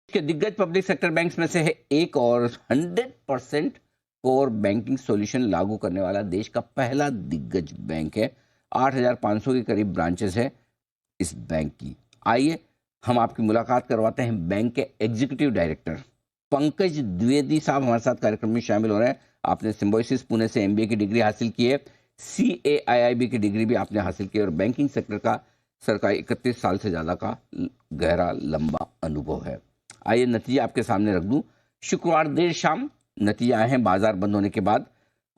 के दिग्गज public sector banks में से है एक और 100% कोर बैंकिंग सॉल्यूशन लागू करने वाला देश का पहला दिग्गज बैंक है। 8,500 के करीब ब्रांचेस है इस बैंक की। आइए हम आपकी मुलाकात करवाते हैं बैंक के एग्जीक्यूटिव डायरेक्टर पंकज द्विवेदी साहब हमारे साथ कार्यक्रम में शामिल हो रहे हैं। आपने सिम्बोसिस पुणे से MBA की डिग्री हासिल की है, CAIIB की डिग्री भी आपने हासिल की और बैंकिंग सेक्टर का सरकारी 31 साल से ज़्यादा का गहरा लंबा अनुभव है। आइए नतीजे आपके सामने रख दूं। शुक्रवार देर शाम नतीजे आए हैं बाजार बंद होने के बाद।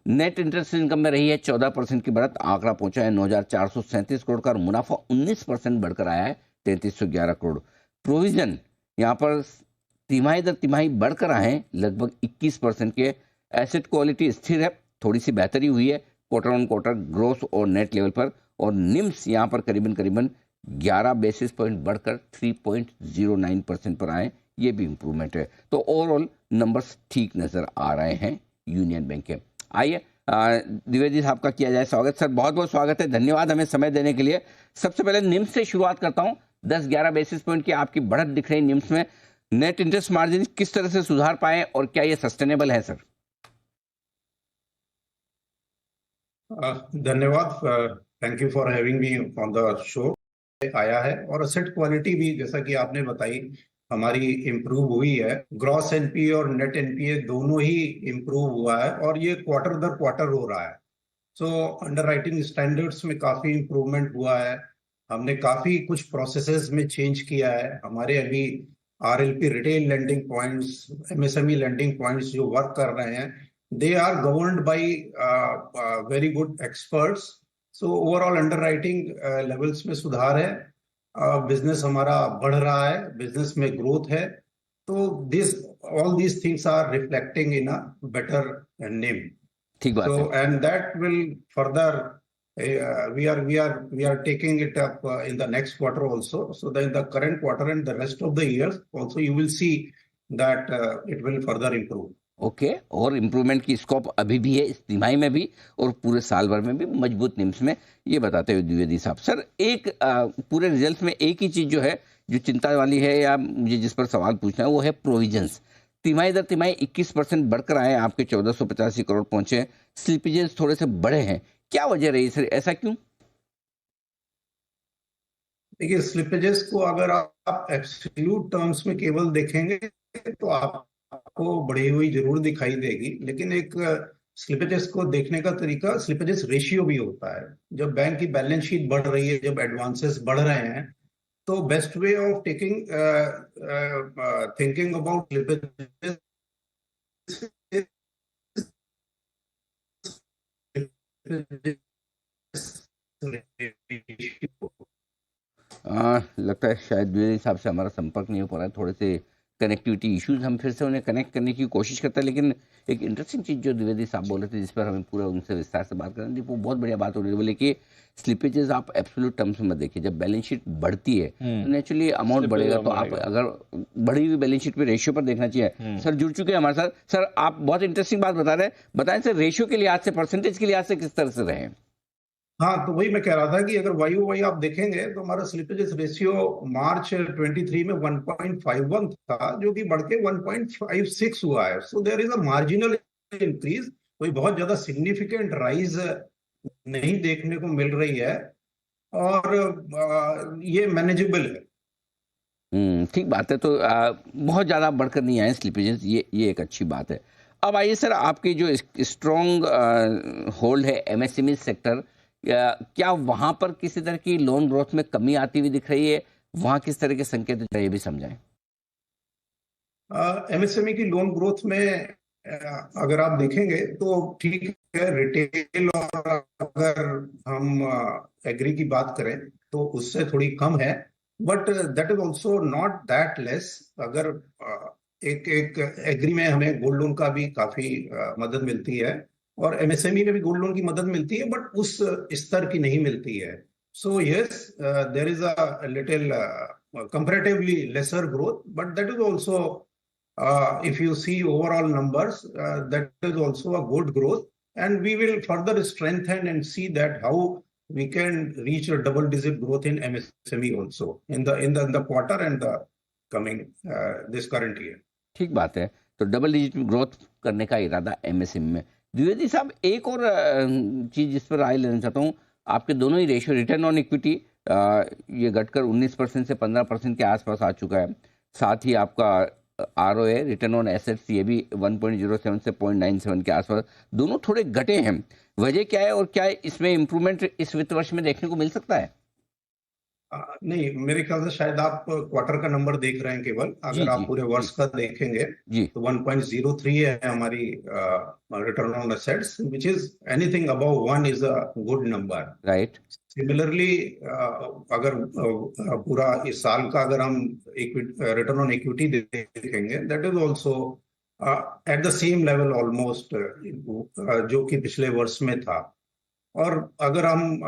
नेट इंटरेस्ट इनकम में रही है 14% की बढ़त, आंकड़ा पहुंचा है 9,437 करोड़ का और मुनाफा 19% बढ़कर आया है 3,311 करोड़। प्रोविजन यहाँ पर तिमाही दर तिमाही बढ़कर आए हैं लगभग 21% के। एसेट क्वालिटी स्थिर है, थोड़ी सी बेहतरी हुई है क्वार्टर ऑन क्वार्टर ग्रोथ और नेट लेवल पर। और निम्स यहाँ पर करीबन 11 बेसिस पॉइंट बढ़कर 3.09% पर आए, ये भी इंप्रूवमेंट है। तो ओवरऑल नंबर्स ठीक नजर आ रहे हैं यूनियन बैंक के। आइए द्विवेदी साहब का किया जाए स्वागत। सर बहुत बहुत स्वागत है, धन्यवाद हमें समय देने के लिए। सबसे पहले निम्स से शुरुआत करता हूं। 10-11 बेसिस पॉइंट की आपकी बढ़त दिख रही है निम्स में। नेट इंटरेस्ट मार्जिन किस तरह से सुधार पाए और क्या ये सस्टेनेबल है सर? धन्यवाद, thank you for having me on the show. आया है और असेट क्वालिटी भी जैसा कि आपने बताई हमारी इम्प्रूव हुई है। ग्रॉस NPA और नेट NPA दोनों ही इम्प्रूव हुआ है और ये क्वार्टर दर क्वार्टर हो रहा है। सो अंडरराइटिंग स्टैंडर्ड्स में काफी इम्प्रूवमेंट हुआ है। हमने काफी कुछ प्रोसेसेस में चेंज किया है। हमारे अभी RLP retail lending points, MSME lending points जो वर्क कर रहे हैं, they are governed by very good experts. So overall underwriting levels में सुधार है, बिजनेस हमारा बढ़ रहा है, बिजनेस में ग्रोथ है। तो this all these things are reflecting in a better name. ठीक बात So, है। and that will further, we are taking it up in the next quarter also. So that in the current quarter and the rest of the years also, you will see that it will further improve. Okay और improvement की scope अभी भी है इस तिमाही में भी और पूरे साल भर में भी मजबूत निम्स में, ये बताते हुए द्विवेदी साहब। सर एक पूरे रिजल्ट में एक ही चीज जो है जो चिंता वाली है या मुझे जिस पर सवाल पूछना है वो है प्रोविजंस। तिमाही दर तिमाही 21% बढ़कर आए, आपके 1485 करोड़ पहुंचे। स्लिपेजेस थोड़े से बढ़े हैं, क्या वजह रही सर, ऐसा क्यों? देखिए, स्लिपेजेस को अगर आप एब्सोल्यूट टर्म्स में केवल देखेंगे तो आपको बढ़ी हुई जरूर दिखाई देगी, लेकिन एक स्लिपेजेस को देखने का तरीका स्लिपेजेस रेशियो भी होता है। जब बैंक की बैलेंस शीट बढ़ रही है, जब एडवांसेस बढ़ रहे हैं, तो best way of taking thinking about slippages लगता है शायद द्विवेदी साहब से हमारा संपर्क नहीं हो पा रहा है, थोड़े से कनेक्टिविटी इश्यूज। हम फिर से उन्हें कनेक्ट करने की कोशिश करते हैं, लेकिन एक इंटरेस्टिंग चीज़ जो द्विवेदी साहब बोल रहे थे जिस पर हमें पूरा उनसे विस्तार से बात करनी थी, वो बहुत बढ़िया बात हो रही है। बोले कि स्लिपेजेस आप एब्सोल्यूट टर्म्स में मत देखिए, जब बैलेंस शीट बढ़ती है तो नेचुरली अमाउंट बढ़ेगा, तो आप अगर बढ़ी हुई बैलेंस शीट पे रेशियो पर देखना चाहिए। सर जुड़ चुके हैं हमारे साथ। सर आप बहुत इंटरेस्टिंग बात बता रहे हैं, बताएं सर रेशियो के लिहाज से, परसेंटेज के लिहाज से किस तरह से रहे? हाँ, तो वही मैं कह रहा था कि अगर YoY आप देखेंगे तो हमारा स्लिपेजेस रेशियो मार्च 23 में 1.51 था, जो कि बढ़ के 1.56 हुआ है। So there is a marginal increase, कोई बहुत ज्यादा सिग्निफिकेंट राइज नहीं देखने को मिल रही है और ये मैनेजेबल है। ठीक बात है। तो बहुत ज़्यादा बढ़कर नहीं आए स्लिपेजेस, ये एक अच्छी बात है। अब आइए सर, आपकी जो स्ट्रॉन्ग होल्ड है MSME सेक्टर, क्या वहाँ पर किसी तरह की लोन ग्रोथ में कमी आती हुई दिख रही है? वहाँ किस तरह के संकेत दिख रहे हैं, ये भी समझाएं। MSME की लोन ग्रोथ में अगर आप देखेंगे तो ठीक है, रिटेल और अगर हम एग्री की बात करें तो उससे थोड़ी कम है, but that is also not that less. अगर एक एक एग्री में हमें गोल्ड लोन का भी काफी मदद मिलती है और MSME में भी गोल्ड लोन की मदद मिलती है, बट उस स्तर की नहीं मिलती है। So yes, there is a little comparatively lesser growth, but that is also if you see overall numbers, that is also a good growth, and we will further strengthen and see that how we can reach a double-digit growth in MSME also in the quarter and the coming this current year. ठीक बात है। तो double digit में growth करने का इरादा MSME में। द्विवेदी साहब, एक और चीज जिस पर राय लेना चाहता हूँ, आपके दोनों ही रेशियो रिटर्न ऑन इक्विटी ये घटकर 19% से 15% के आसपास आ चुका है। साथ ही आपका आरओए रिटर्न ऑन एसेट्स ये भी 1.07 से 0.97 के आसपास, दोनों थोड़े घटे हैं। वजह क्या है और क्या इसमें इम्प्रूवमेंट इस वित्त वर्ष में देखने को मिल सकता है? नहीं, मेरे ख्याल से शायद आप क्वार्टर का नंबर देख रहे हैं केवल। अगर आप पूरे वर्ष का देखेंगे जी तो 1.03 है हमारी return on assets, which is anything above 1 is a good number. Right. Similarly अगर पूरा इस साल का अगर हम रिटर्न ऑन इक्विटी देखेंगे, that is also at the same level almost जो कि पिछले वर्ष में था। और अगर हम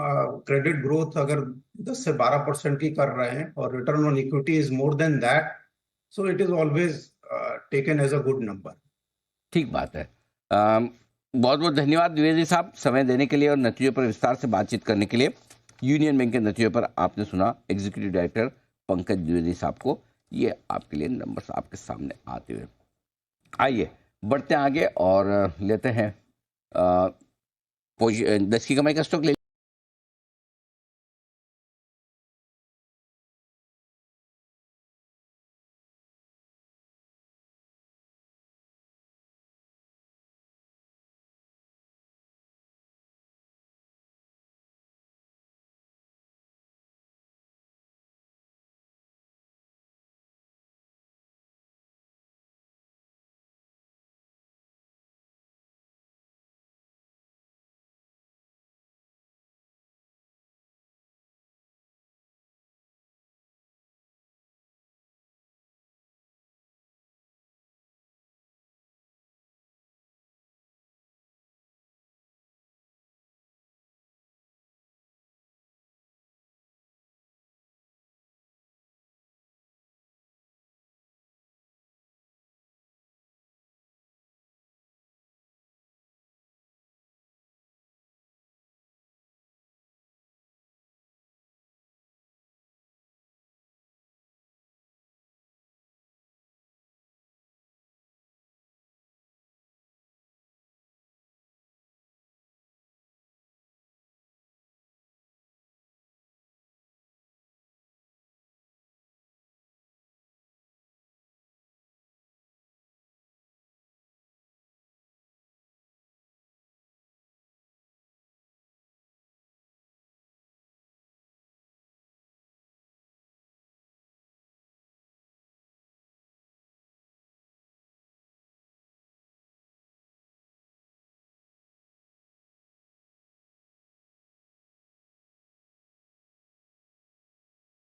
क्रेडिट ग्रोथ अगर 10 से 12% की कर रहे हैं और return on equity is more than that, so it is always taken as a good number. ठीक बात है। बहुत बहुत धन्यवाद द्विवेदी साहब समय देने के लिए और नतीजों पर विस्तार से बातचीत करने के लिए। यूनियन बैंक के नतीजों पर आपने सुना एग्जीक्यूटिव डायरेक्टर पंकज द्विवेदी साहब को। ये आपके लिए नंबर्स आपके सामने आते हुए। आइए बढ़ते हैं आगे और लेते हैं 10 की कमाई का स्टॉक ले